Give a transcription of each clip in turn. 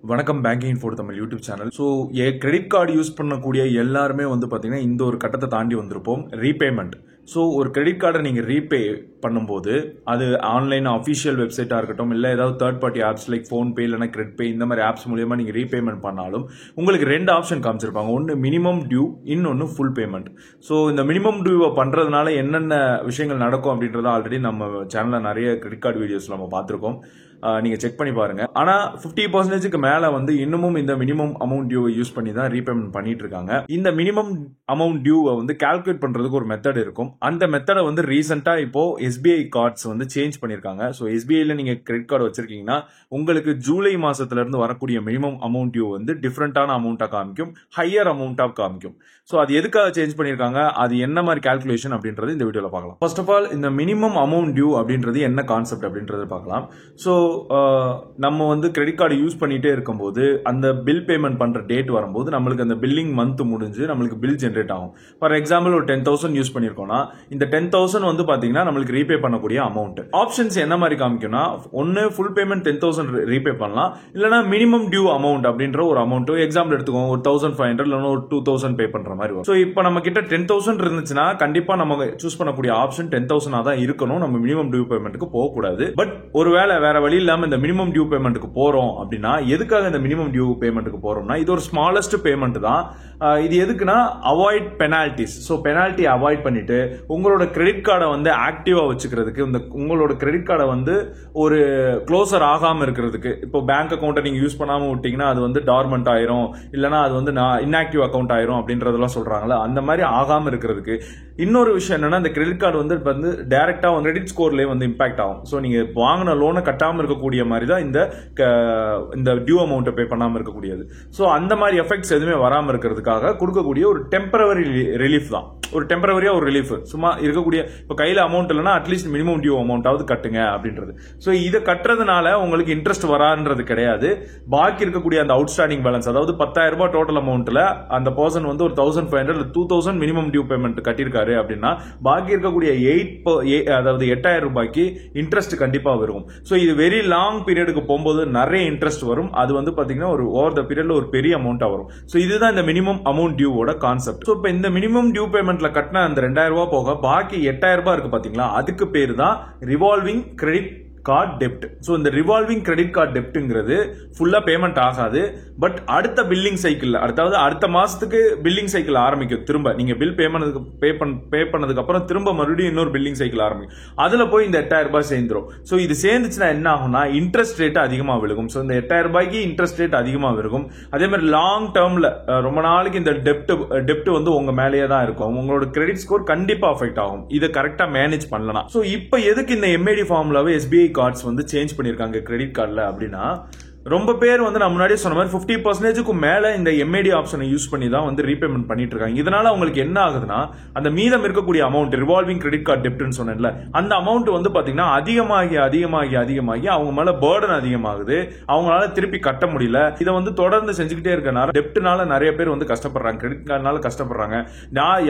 வணக்கம் banking for Tamil YouTube channel. So credit card use பண்ணக்கூடிய எல்லாருமே பார்த்தீங்கன்னா இந்த ஒரு கட்டத்தை தாண்டி வந்திருப்போம், ரீபேமெண்ட். ஸோ ஒரு கிரெடிட் கார்டை நீங்கள் ரீபே பண்ணும்போது அது ஆன்லைன் அஃபிஷியல் வெப்சைட்டாக இருக்கட்டும், இல்லை ஏதாவது third party apps like PhonePe இல்லைனா கிரெடிட் பே இந்த மாதிரி ஆப்ஸ் மூலியமாக நீங்கள் ரீபேமெண்ட் பண்ணாலும் உங்களுக்கு ரெண்டு ஆப்ஷன் காமிச்சிருப்பாங்க. ஒன்று மினிமம் டியூ, இன்னொன்று ஃபுல் பேமெண்ட். ஸோ இந்த மினிமம் டியூவை பண்ணுறதுனால என்னென்ன விஷயங்கள் நடக்கும் அப்படின்றத ஆல்ரெடி நம்ம சேனலில் நிறைய கிரெடிட் கார்டு வீடியோஸ் நம்ம பார்த்துருக்கோம், நீங்க செக் பண்ணி பாருங்க. ஆனா 50% மேல இன்னமும் இந்த மினிமம் அமௌண்ட் டியூ யூஸ் பண்ணி தான் ரீபேமெண்ட் பண்ணிட்டு இருக்காங்க. இந்த மினிமம் அமௌண்ட் டியூவை கால்குலேட் பண்றதுக்கு ஒரு மெத்தட் இருக்கும். அந்த மெத்தடை ரீசெண்டா இப்போ எஸ்பிஐ கார்ட்ஸ் சேஞ்ச் பண்ணிருக்காங்க. ஸோ எஸ்பிஐல நீங்க கிரெடிட் கார்டு வச்சிருக்கீங்கன்னா உங்களுக்கு ஜூலை மாசத்துல இருந்து வரக்கூடிய மினிமம் அமௌண்ட் டியூ டிஃபரெண்டான அமௌண்டா காமிக்கும், ஹையர் அமௌண்டா காமிக்கும். ஸோ அது எதுக்காக சேஞ்ச் பண்ணிருக்காங்க, அது என்ன மாதிரி கால்குலேஷன் அப்படின்றது இந்த வீடியோல பார்க்கலாம். ஃபர்ஸ்ட் ஆஃப் ஆல் இந்த மினிமம் அமௌண்ட் டியூ அப்படின்றது என்ன கான்செப்ட் அப்படின்றது பார்க்கலாம். ஸோ நம்ம கிரெடிட் கார்டு யூஸ் பண்ணிட்டே இருக்கும்போது அந்த பில் பேமெண்ட் பண்ற டேட் வரும்போது நம்மளுக்கு அந்த பில்லிங் மந்த் முடிஞ்சு நம்மளுக்கு பில் ஜென்ரேட் ஆகும். ஃபார் எக்ஸாம்பிள் ஒரு 10,000 யூஸ் பண்ணிருக்கோம்னா இந்த 10,000 பாத்தீங்கன்னா நம்மளுக்கு ரீபே பண்ணக்கூடிய அமௌண்ட். ஆப்ஷன்ஸ் என்ன மாதிரி காமிக்கும்னா, ஒன்னு ஃபுல் பேமெண்ட் 10,000 ரீபே பண்ணலாம், இல்லனா மினிமம் டியூ அமௌண்ட் அப்படின்ற ஒரு அமௌண்ட் எக்ஸாம்பிள் எடுத்துக்கோங்க, ஒரு 1,500 இல்லனா ஒரு 2,000 பே பண்ற மாதிரி வரும். ஸோ இப்போ நம்ம கிட்ட 10,000 இருந்துச்சுன்னா கண்டிப்பா நம்ம சூஸ் பண்ணக்கூடிய ஆப்ஷன் 10,000 தான் இருக்கணும், நம்ம மினிமம் டியூ பேமெண்ட்டுக்கு போக கூடாது. பட் ஒருவேளை வேற வழி இல்லாம இந்த மினிமம் டியூ பேமெண்ட்டுக்கு போறோம் அப்படின்னா, எதுக்காக இந்த மினிமம் டியூ பேமெண்ட்டுக்கு போறோம்னா இது ஒரு ஸ்மாலஸ்ட் பேமெண்ட் தான். இது எதுக்குன்னா avoid penalties. So penalty avoid பண்ணிட்டு உங்களோட கிரெடிட் கார்டை ஆக்டிவா வச்சுக்கிறதுக்கு, உங்களோட கிரெடிட் கார்டை ஒரு க்ளோசர் ஆகாம இருக்கிறதுக்கு. இப்போ பேங்க் அக்கௌண்ட்டை நீங்க யூஸ் பண்ணாம விட்டீங்கன்னா அது டார்மெண்ட் ஆயிரும், இல்லனா அது இன்ஆக்டிவ் அக்கௌண்ட் ஆயிரும் அப்படின்றதெல்லாம் சொல்றாங்களா, அந்த மாதிரி ஆகாம இருக்கிறதுக்கு. இன்னொரு விஷயம் என்னன்னா, இந்த கிரெடிட் கார்டு டைரக்டா கிரெடிட் ஸ்கோர்லயே இம்பாக்ட் ஆகும். ஸோ நீங்க வாங்கின லோனை கட்டாம இருக்கக்கூடிய மாதிரி தான் இந்த டியூ அமௌண்ட் பே பண்ணாம இருக்கக்கூடியது. ஸோ அந்த மாதிரி எஃபெக்ட்ஸ் எதுவுமே வராம இருக்கிறதுக்காக கொடுக்கக்கூடிய ஒரு டெம்பரவரி ரிலீஃப் தான், ஒரு டெம்பரவரியா ஒரு ரிலீஃப். சும்மா இருக்கக்கூடிய இப்போ கையில அமௌண்ட் இல்லைன்னா அட்லீஸ்ட் மினிமம் டியூ அமௌண்டாவது கட்டுங்க அப்படின்றது. ஸோ இதை கட்டுறதுனால உங்களுக்கு இன்ட்ரெஸ்ட் வரான்றது கிடையாது. பாக்கி இருக்கக்கூடிய அந்த அவுட்ஸ்டாண்டிங் பேலன்ஸ், அதாவது 10,000 ரூபாய் டோட்டல் அமௌண்ட்ல அந்த பர்சன் ஒரு 1,500 2,000 மினிமம் டியூ பேமெண்ட் கட்டியிருக்காரு அப்படின்னா பாக்கி இருக்கக்கூடிய 8,000 ரூபாய்க்கு இன்ட்ரெஸ்ட் கண்டிப்பா வரும். ஸோ இது வெரி லாங் பீரியடுக்கு போகும்போது நிறைய இன்ட்ரெஸ்ட் வரும். அது பாத்தீங்கன்னா ஒரு ஓவர் த பீரியட்ல ஒரு பெரிய அமௌண்டா வரும். ஸோ இதுதான் இந்த மினிமம் அமௌண்ட் டியூவோட கான்செப்ட். ஸோ இப்போ இந்த மினிமம் டியூ பேமெண்ட்ல கட்டின அந்த 2,000 ரூபாய் போக பாக்கி 8,000 ரூபாய் இருக்கு பாத்தீங்களா, அதுக்கு பேரு தான் ரிவால்விங் கிரெடிட் கார்டு டெப்ட். ஸோ இந்த ரிவால்விங் கிரெடிட் கார்டு டெப்ட்ங்கிறது ஃபுல்லா பேமெண்ட் ஆகாது. பட் அடுத்த பில்லிங் சைக்கிள், அதாவது அடுத்த மாசத்துக்கு பில்லிங் சைக்கிள் ஆரம்பிக்கும். திரும்ப நீங்க பில் பே பண்ணதுக்கு அப்புறம் திரும்ப மறுபடியும் இன்னொரு பில்லிங் சைக்கிள் ஆரம்பிக்கும். அதுல போய் இந்த 8,000 ரூபாய் சேர்ந்துரும். ஸோ இது சேர்ந்துச்சுன்னா என்ன ஆகும்னா இன்ட்ரெஸ்ட் ரேட் அதிகமா விழுகும். ஸோ இந்த 8,000 ரூபாய்க்கு இன்ட்ரெஸ்ட் ரேட் அதிகமா விழுகும். அதே மாதிரி லாங் டேர்ம்ல ரொம்ப நாளைக்கு இந்த டெப்ட் உங்க மேலேயே தான் இருக்கும். உங்களோட கிரெடிட் ஸ்கோர் கண்டிப்பா அஃபெக்ட் ஆகும், இதை கரெக்டா மேனேஜ் பண்ணலாம். ஸோ இப்போ எதுக்கு இந்த எம்ஏடி ஃபார்முலாவை எஸ்பிஐ கார்ட்ஸ் சேஞ்ச் பண்ணிருக்காங்க கிரெடிட் கார்டுல அப்படின்னா, ரொம்ப பேர் நான் முன்னாடியே சொன்ன மாதிரி 50% மேல இந்த எம்ஏடி ஆப்ஷனை யூஸ் பண்ணி தான் ரீபேமெண்ட் பண்ணிட்டு இருக்காங்க. இதனால அவங்களுக்கு என்ன ஆகுதுன்னா, அந்த மீதம் இருக்கக்கூடிய அமௌண்ட் ரிவால்விங் கிரெடிட் கார்டு டெப்ட்னு சொன்னேன்ல, அந்த அமௌண்ட் பாத்தீங்கன்னா அதிகமாகி அவங்க மேல பர்டன் அதிகமாகுது. அவங்களால திருப்பி கட்ட முடியல. இதை தொடர்ந்து செஞ்சுக்கிட்டே இருக்கனால டெப்ட்னால நிறைய பேர் கஷ்டப்படுறாங்க, கிரெடிட் கார்டுனால கஷ்டப்படுறாங்க.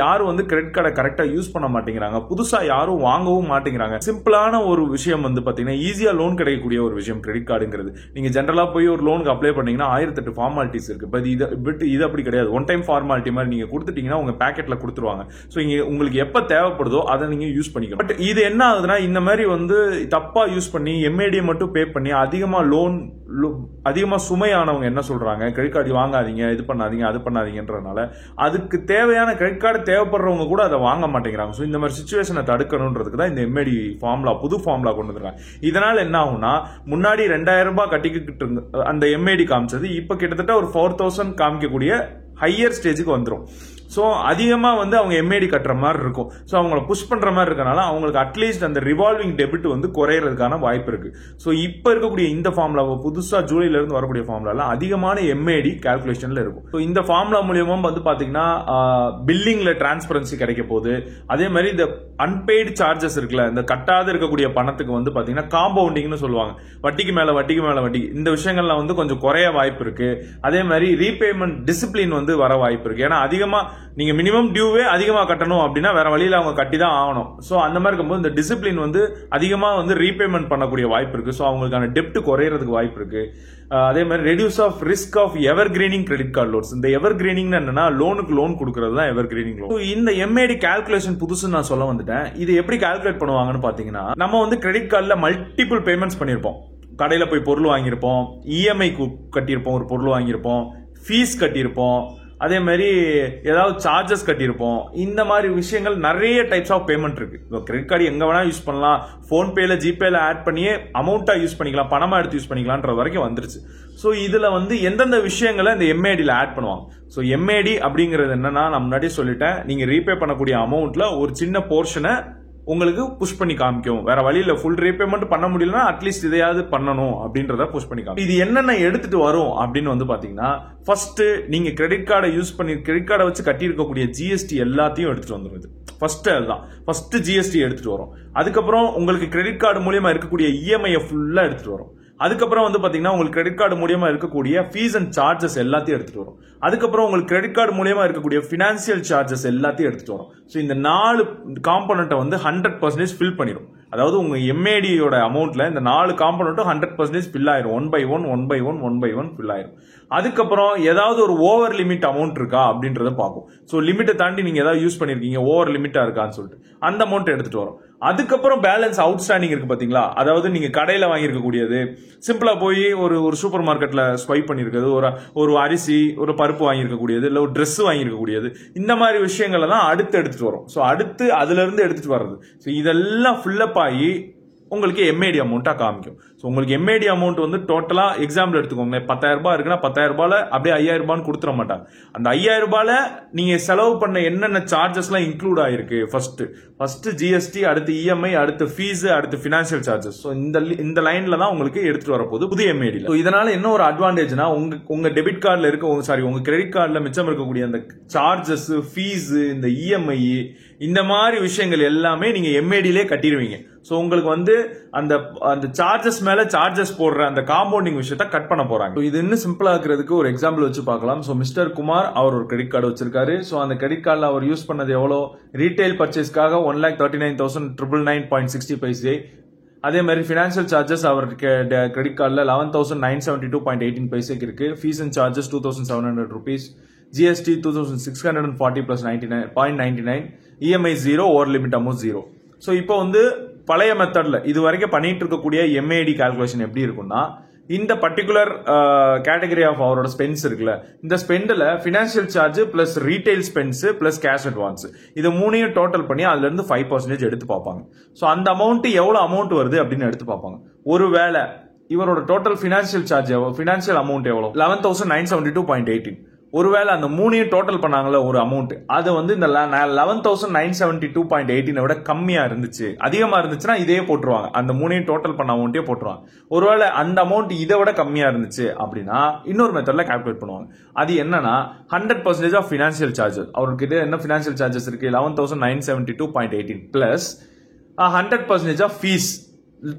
யாரும் கிரெடிட் கார்டை கரெக்டா யூஸ் பண்ண மாட்டேங்கிறாங்க, புதுசா யாரும் வாங்கவும் மாட்டேங்கிறாங்க. சிம்பிளான ஒரு விஷயம் பாத்தீங்கன்னா ஈஸியா லோன் கிடைக்கக்கூடிய ஒரு விஷயம் கிரெடிட் கார்டுங்கிறது. நீங்க ஜெனரலா போய் ஒரு லோனுக்கு அப்ளை பண்ணீங்கன்னா 1008 ஃபார்மாலிட்டிஸ் இருக்கு. பட் இது அப்படி கிடையாது. ஒன் டைம் ஃபார்மாலிட்டி மாதிரி நீங்க கொடுத்துட்டீங்கன்னா உங்க பேக்கெட்ல கொடுத்துருவாங்க. ஸோ உங்களுக்கு எப்ப தேவைப்படுதோ அதை நீங்க யூஸ் பண்ணிக்கலாம். பட் இது என்ன ஆகுதுன்னா, இந்த மாதிரி தப்பா யூஸ் பண்ணி எம்ஏடியை மட்டும் பே பண்ணி அதிகமா சுமையானவங்க என்ன சொல்றாங்க, கிரெடிட் கார்டு வாங்காதீங்க, இது பண்ணாதீங்க, அது பண்ணாதீங்கன்றதுனால அதுக்கு தேவையான கிரெடிட் கார்டு தேவைப்படுறவங்க கூட அதை வாங்க மாட்டேங்கிறாங்க. ஸோ இந்த மாதிரி சிச்சுவேஷனை தடுக்கணும்ன்றதுக்கு தான் இந்த எம்ஏடி ஃபார்முலா, புது ஃபார்முலா கொண்டு வந்துருக்காங்க. இதனால என்ன ஆகும்னா, முன்னாடி 2,000 ரூபாய் கட்டிக்கிட்டு அந்த எம்ஏடி காமிச்சது இப்ப கிட்டத்தட்ட ஒரு 4,000 காமிக்கக்கூடிய ஹையர் ஸ்டேஜுக்கு வந்துடும். ஸோ அதிகமா அவங்க எம்ஏடி கட்டுற மாதிரி இருக்கும். ஸோ அவங்கள புஷ் பண்ற மாதிரி இருக்கனால அவங்களுக்கு அட்லீஸ்ட் அந்த ரிவால்விங் டெபிட் குறையறதுக்கான வாய்ப்பு இருக்கு. ஸோ இப்ப இருக்கக்கூடிய இந்த ஃபார்முலா, புதுசா ஜூலைல இருந்து வரக்கூடிய ஃபார்முலா அதிகமான எம்ஏடி கால்குலேஷன்ல இருக்கும். ஸோ இந்த ஃபார்முலா மூலியமா பாத்தீங்கன்னா பில்லிங்ல டிரான்ஸ்பரன்சி கிடைக்க போகுது. அதே மாதிரி இந்த அன்பெய்டு சார்ஜஸ் இருக்குல்ல, இந்த கட்டாத இருக்கக்கூடிய பணத்துக்கு பாத்தீங்கன்னா காம்பவுண்டிங்னு சொல்லுவாங்க, வட்டிக்கு மேல வட்டி, இந்த விஷயங்கள்ல கொஞ்சம் குறைய வாய்ப்பு இருக்கு. அதே மாதிரி ரீபேமெண்ட் டிசிப்ளின் வர வாய்ப்பு இருக்கு. ஏன்னா அதிகமா நீங்க மினிமம் டியூவே அதிகமா கட்டணும் அப்படின்னா வேற வழியில அவங்க கட்டி தான் ஆகணும். சோ அந்த மாதிரி இருக்கும்போது இந்த டிசிப்ளின் அதிகமா ரீபேமெண்ட் பண்ணக்கூடிய வாய்ப்பு இருக்கு. சோ அவங்களுக்கான டெப்ட் குறையறதுக்கு வாய்ப்பு இருக்கு. அதே மாதிரி reduce of risk of ever greening credit card loans. இந்த எவர் கிரீனிங் என்னன்னா லோனுக்கு லோன் கொடுக்கறது தான் எவர் கிரீனிங் லோன். இந்த எம்ஏடி கால்குலேஷன் புதுசு நான் சொல்ல வந்துட்டேன். இது எப்படி கால்குலேட் பண்ணுவாங்கன்னு பாத்தீங்கன்னா, நம்ம வந்து கிரெடிட் கார்டுல மல்டிபிள் பேமெண்ட்ஸ் பண்ணிருப்போம். கடையில போய் பொருள் வாங்கியிருப்போம், இஎம்ஐ கட்டியிருப்போம், ஒரு பொருள் வாங்கியிருப்போம், ஃபீஸ் கட்டியிருப்போம், அதே மாதிரி ஏதாவது சார்ஜஸ் கட்டியிருப்போம். இந்த மாதிரி விஷயங்கள் நிறைய டைப்ஸ் ஆஃப் பேமெண்ட் இருக்கு. கிரெடிட் கார்டு எங்க வேணா யூஸ் பண்ணலாம், போன்பேல ஜிபேல ஆட் பண்ணியே அமௌண்டா யூஸ் பண்ணிக்கலாம், பணமா எடுத்து யூஸ் பண்ணிக்கலாம்ன்ற வரைக்கும் வந்துருச்சு. ஸோ இதுல வந்து எந்தெந்த விஷயங்களை இந்த எம்ஏடியில் ஆட் பண்ணுவாங்க. ஸோ எம்ஏடி அப்படிங்கிறது என்னன்னா, நான் முன்னாடியே சொல்லிட்டேன், நீங்க ரீபே பண்ணக்கூடிய அமௌண்ட்ல ஒரு சின்ன போர்ஷனை உங்களுக்கு புஷ் பண்ணி காமிக்கும். வேற வழியில ஃபுல் ரீபேமெண்ட் பண்ண முடியலன்னா அட்லீஸ்ட் இதையாவது பண்ணணும் அப்படின்றத புஷ் பண்ணி காமிக்கும். இது என்னென்ன எடுத்துட்டு வரும் அப்படின்னு வந்து பாத்தீங்கன்னா, ஃபர்ஸ்ட் நீங்க கிரெடிட் கார்டை யூஸ் பண்ணி கிரெடிட் கார்டை வச்சு கட்டி இருக்கக்கூடிய ஜிஎஸ்டி எல்லாத்தையும் எடுத்துட்டு வந்துருது. ஃபர்ஸ்ட் அதுதான், ஃபர்ஸ்ட் ஜிஎஸ்டி எடுத்துட்டு வரும். அதுக்கப்புறம் உங்களுக்கு கிரெடிட் கார்டு மூலியமா இருக்கக்கூடிய இஎம்ஐ ஃபுல்லா எடுத்துட்டு வரும். அதுக்கப்புறம் வந்து பாத்தீங்கன்னா உங்களுக்கு கிரெடிட் கார்டு மூலியமா இருக்கக்கூடிய ஃபீஸ் அண்ட் சார்ஜஸ் எல்லாத்தையும் எடுத்துட்டு வரும். அதுக்கப்புறம் உங்களுக்கு கிரெடிட் கார்டு மூலியமா இருக்கக்கூடிய பினான்சியல் சார்ஜஸ் எல்லாத்தையும் எடுத்துட்டு வரும். ஸோ இந்த 4 காம்பனண்ட்டை வந்து 100% ஃபில் பண்ணிடும். அதாவது உங்க எம்ஏடியோட அமௌண்ட்ல இந்த 4 காம்பனண்ட்டும் 100% ஃபில் ஆயிரும். ஒன் பை ஒன் ஃபில் ஆயிரும். அதுக்கப்புறம் ஏதாவது ஒரு ஓவர் லிமிட் அமௌண்ட் இருக்கா அப்படின்றத பார்க்கும். ஸோ லிமிட்டை தாண்டி நீங்க ஏதாவது யூஸ் பண்ணிருக்கீங்க, ஓவர் லிமிட்டா இருக்கான்னு சொல்லிட்டு அந்த அமௌண்ட் எடுத்துட்டு வரும். அதுக்கப்புறம் பேலன்ஸ் அவுட்ஸ்டாண்டிங் இருக்கு பாத்தீங்களா, அதாவது நீங்க கடையில வாங்கியிருக்கக்கூடியது, சிம்பிளா போய் ஒரு சூப்பர் மார்க்கெட்ல ஸ்வைப் பண்ணிருக்கிறது, ஒரு அரிசி, ஒரு பருப்பு வாங்கியிருக்கக்கூடியது, இல்ல ஒரு ட்ரெஸ் வாங்கியிருக்கக்கூடியது, இந்த மாதிரி விஷயங்களை தான் அடுத்து எடுத்துட்டு வரும். ஸோ அடுத்து அதுல இருந்து எடுத்துட்டு வர்றது. ஸோ இதெல்லாம் ஃபில்லப் ஆகி உங்களுக்கு எம்ஏடி அமௌண்ட்டா காமிக்கும். ஸோ உங்களுக்கு எம்ஏடி அமௌண்ட் வந்து டோட்டலா எக்ஸாம்பிள் எடுத்துக்கோங்க, 10,000 ரூபாய் இருக்குன்னா 10,000 ரூபாயில அப்படியே 5,000 ரூபான்னு கொடுத்துட மாட்டாங்க. அந்த 5,000 ரூபாயில நீங்க செலவு பண்ண என்னென்ன சார்ஜஸ் எல்லாம் இன்க்ளூட் ஆயிருக்கு, ஃபர்ஸ்ட் ஜிஎஸ்டி, அடுத்து இஎம்ஐ, அடுத்து ஃபீஸ், அடுத்து பினான்சியல் சார்ஜஸ். ஸோ இந்த லைன்ல தான் உங்களுக்கு எடுத்துட்டு வரப்போகுது புது எம்ஏடி. ஸோ இதனால என்ன ஒரு அட்வான்டேஜ்னா, உங்க டெபிட் கார்டுல இருக்க உங்க கிரெடிட் கார்டுல மிச்சம் இருக்கக்கூடிய அந்த சார்ஜஸ், ஃபீஸ், இந்த இஎம்ஐ, இந்த மாதிரி விஷயங்கள் எல்லாமே நீங்க எம்ஏடிலே கட்டிடுவீங்க. ஸோ உங்களுக்கு வந்து அந்த சார்ஜஸ் மேல சார்ஜஸ் போடுற அந்த காம்பவுண்டிங் விஷயத்த கட் பண்ண போறாங்க. இது இன்னும் சிம்பிளா இருக்கிறதுக்கு ஒரு எக்ஸாம்பிள் வச்சு பார்க்கலாம். ஸோ மிஸ்டர் குமார் அவர் ஒரு கிரெடிட் கார்டு வச்சிருக்காரு. ஸோ அந்த கிரெடிட் கார்டில் அவர் யூஸ் பண்ணது எவ்வளோ, ரீட்டைல் பர்ச்சேஸ்க்காக 1,39,960 அதே மாதிரி பினான்சியல் சார்ஜஸ் அவருக்கு கிரெடிட் கார்டில் 11,972.18 இருக்கு. Fees and charges 2,700 rupees, GST 2,640 plus 99.99, EMI 0, over limit amount 0. So இப்போ வந்து பழைய மெத்தட்ல இது வரைக்கும் பண்ணிட்டு இருக்கக்கூடிய எம்ஏடி கால்குலேஷன் எப்படி இருக்கும்னா, இந்த பர்டிகுலர் கேட்டகரி ஆஃப் அவரோட ஸ்பென்ஸ் இருக்குல்ல, இந்த ஸ்பெண்ட்ல financial charge plus retail spends plus cash advance, இது மூணையும் டோட்டல் பண்ணி அதுல இருந்து 5% எடுத்து பார்ப்பாங்க. ஸோ அந்த அமௌண்ட் எவ்வளவு அமௌண்ட் வருது அப்படின்னு எடுத்து பார்ப்பாங்க. ஒருவேளை இவரோட total financial charge financial amount எவ்வளவு, 11,972.18, ஒருவேளை அந்த மூணையும் டோட்டல் பண்ணாங்கல்ல ஒரு அமௌண்ட், அது வந்து இந்த 11,972.18 விட கம்மியா இருந்துச்சு, அதிகமா இருந்துச்சுன்னா இதே போட்டுருவாங்க, அந்த மூணையும் டோட்டல் பண்ண அமௌண்ட்டே போட்டுருவாங்க. ஒருவேளை அந்த அமௌண்ட் இதை விட கம்மியா இருந்துச்சு அப்படின்னா இன்னொரு மெத்தட்ல கால்குலேட் பண்ணுவாங்க. அது என்னன்னா 100% ஆஃப் பினான்சியல் சார்ஜஸ். அவர்கிட்ட என்ன பினான்சியல் சார்ஜஸ் இருக்கு, 11,972.18 plus 100% of fees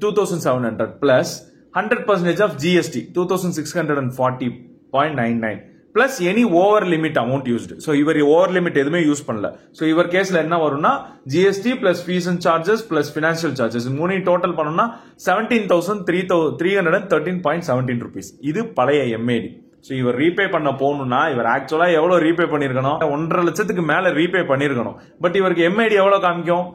2,700 plus 100% of GST 2,640.99 plus any over limit amount used. So இவர் ஓவர் லிமிட் எதுவுமே யூஸ் பண்ணல. ஸோ இவர் கேஸ்ல என்ன வரும்னா, GST plus fees and charges plus financial charges மூணையும் டோட்டல் பண்ணோம்னா 17,313.17 rupees. இது பழைய எம்ஏடி. ஸோ இவர் ரீபே பண்ண போகணும்னா இவர் ஆக்சுவலா எவ்வளவு ரீபே பண்ணிருக்கணும், 1.5 லட்சத்துக்கு மேல ரீபே பண்ணிருக்கணும். பட் இவருக்கு எம்ஏடி எவ்வளவு காமிக்கும்,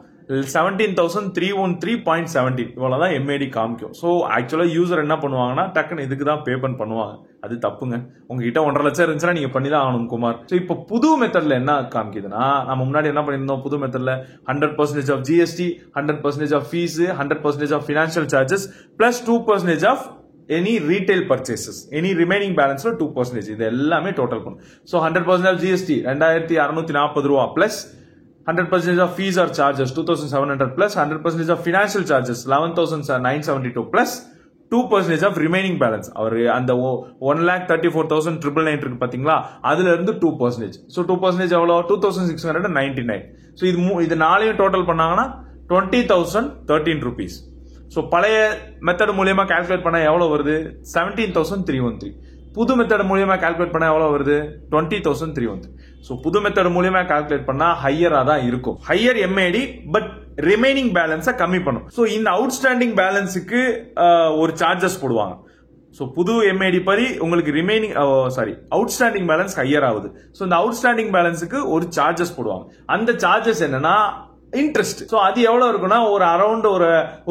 17,313.17 இவ்வளவுதான் எம்ஏடி காமிக்கும். ஸோ ஆக்சுவலா யூசர் என்ன பண்ணுவாங்கன்னா டக்குன்னு இதுக்கு தான் பேமெண்ட் பண்ணுவாங்க. அது தப்புங்க. உங்ககிட்ட 1.5 லட்சம் இருந்துச்சுன்னா நீங்க பண்ணி தான் ஆகணும் குமார். ஸோ இப்போ புது மெத்தட்ல என்ன காமிக்குதுன்னா, நம்ம முன்னாடி என்ன பண்ணியிருந்தோம், புது மெத்தட்ல 100% of GST, 100% of fees, 100% of financial charges plus 2% of any retail purchases, any remaining பேலன்ஸ்ல 2%, இது எல்லாமே டோட்டல் பண்ணும். ஸோ 100% ஆஃப் ஜிஎஸ்டி 2,640 ரூபா plus 100% of fees or charges 2,700 plus 100% of financial charges 11,972 plus 2% of remaining balance. அவர் அந்த 1,34,999 இருக்கு பாத்தீங்களா, அதுல இருந்து 2%. So 2% எவ்வளவு, 2,699. So இது நாளையும் டோட்டல் பண்ணாங்கன்னா 20,013 rupees. So பழைய மெத்தட் மூலமா கால்குலேட் பண்ணா எவ்வளவு வருது, 17,313. புது மெத்தட் மூலியமா கால்குலேட் பண்ணா எவ்வளவு வருது, 20,313. சோ புது மெத்தட் மூலியமா கால்குலேட் பண்ணா ஹையரா தான் இருக்கும், ஹையர் எம்ஏடி, பட் ரிமைனிங் பேலன்ஸை கம்மி பண்ணும். சோ இந்த அவுட்ஸ்டாண்டிங் பேலன்ஸுக்கு ஒரு சார்ஜஸ் போடுவாங்க. ஸோ புது எம்ஏடி படி உங்களுக்கு ரிமைனிங் அவுட்ஸ்டாண்டிங் பேலன்ஸ் ஹையர் ஆகுது. ஸோ இந்த அவுட்ஸ்டாண்டிங் பேலன்ஸுக்கு ஒரு சார்ஜஸ் போடுவாங்க. அந்த சார்ஜஸ் என்னன்னா இன்ட்ரெஸ்ட். ஸோ அது எவ்வளவு இருக்குன்னா ஒரு அரௌண்ட்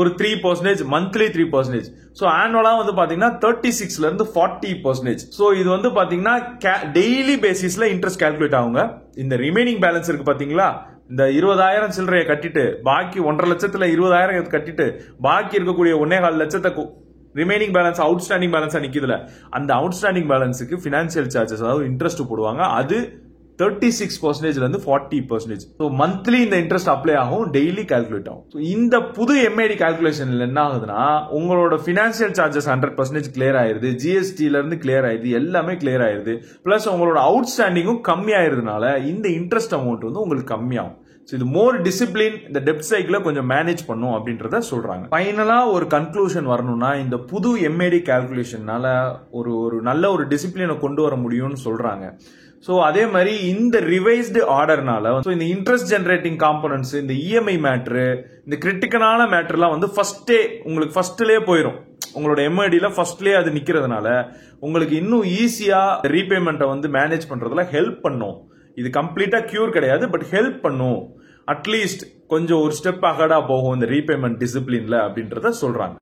ஒரு 3%, மந்த்லி 3%. ஸோ ஆனுவலா வந்து பாத்தீங்கன்னா 36ல இருந்து 40%. ஸோ இது வந்து பாத்தீங்கன்னா டெய்லி பேசிஸ்ல இன்ட்ரெஸ்ட் கால்குலேட் ஆகுங்க. இந்த ரிமைனிங் பேலன்ஸ் இருக்கு பாத்தீங்களா, இந்த 20,000 சில்லறையை கட்டிட்டு பாக்கி 1.5 லட்சத்துல 20,000 கட்டிட்டு பாக்கி இருக்கக்கூடிய 1.25 லட்சத்தை ரிமைனிங் பேலன்ஸ் அவுட்ஸ்டாண்டிங் பேலன்ஸா நிக்குதுல, அந்த அவுட்ஸ்டாண்டிங் பேலன்ஸுக்கு பினான்சியல் சார்ஜஸ் அதாவது இன்ட்ரெஸ்ட் போடுவாங்க. அது 36%ல இருந்து 40%. ஸோ மந்த்லி இந்த இன்ட்ரெஸ்ட் அப்ளை ஆகும், டெய்லி கால்குலேட் ஆகும். ஸோ இந்த புது எம்ஏடி கால்குலேஷன்ல என்ன ஆகுதுன்னா உங்களோட பினான்சியல் சார்ஜஸ் 100% கிளியர் ஆயிருது, ஜிஎஸ்டில இருந்து கிளியர் ஆயிருது, எல்லாமே கிளியர் ஆயிருது. பிளஸ் உங்களோட அவுட்ஸ்டாண்டிங்கும் கம்மி ஆயிருதுனால இந்த இன்ட்ரெஸ்ட் அமௌண்ட் வந்து உங்களுக்கு கம்மியாகும். இது மோர் டிசிப்ளின், இந்த டெப்ட் சைக்கிள கொஞ்சம் மேனேஜ் பண்ணும் அப்படின்றத சொல்றாங்க. ஃபைனலா ஒரு கன்க்ளூஷன் வரணும்னா இந்த புது எம்ஏடி கால்குலேஷனால ஒரு நல்ல ஒரு டிசிப்ளினை கொண்டு வர முடியும்னு சொல்றாங்க. ஸோ அதே மாதிரி இந்த ரிவைஸ்டு ஆர்டர்னால இந்த இன்ட்ரெஸ்ட் ஜெனரேட்டிங் காம்பனன்ட்ஸ், இந்த இஎம்ஐ மேட்ரு, இந்த கிரிட்டிக்கலான மேட்டர்லாம் வந்து உங்களுக்கு ஃபர்ஸ்ட்லேயே போயிடும். உங்களோட எம்ஐடியில் ஃபர்ஸ்ட்லேயே அது நிற்கிறதுனால உங்களுக்கு இன்னும் ஈஸியா ரீபேமெண்ட்டை வந்து மேனேஜ் பண்றதுல ஹெல்ப் பண்ணும். இது கம்ப்ளீட்டா கியூர் கிடையாது, பட் ஹெல்ப் பண்ணும். அட்லீஸ்ட் கொஞ்சம் ஒரு ஸ்டெப் அகடா போகும் இந்த ரீபேமெண்ட் டிசிப்ளின்ல அப்படின்றத சொல்றாங்க.